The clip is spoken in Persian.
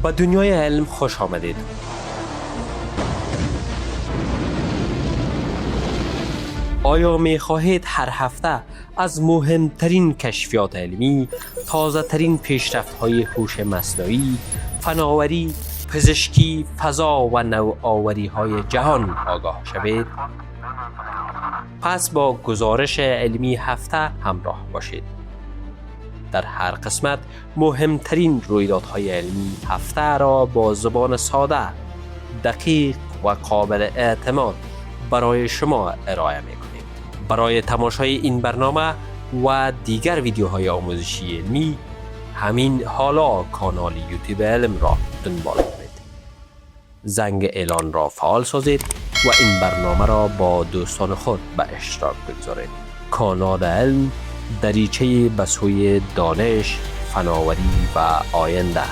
به دنیای علم خوش آمدید. آیا می خواهید هر هفته از مهمترین کشفیات علمی، تازه ترین پیشرفت های هوش مصنوعی، فناوری، پزشکی، فضا و نوآوری های جهان آگاه شوید؟ پس با گزارش علمی هفته همراه باشید. در هر قسمت مهمترین رویدادهای علمی هفته را با زبان ساده، دقیق و قابل اعتماد برای شما ارائه می‌کنیم. برای تماشای این برنامه و دیگر ویدیوهای آموزشی علمی همین حالا کانال یوتیوب علم را دنبال کنید. زنگ اعلان را فعال سازید و این برنامه را با دوستان خود به اشتراک بگذارید. کانال علم، دریچه به سوی دانش، فناوری و آینده.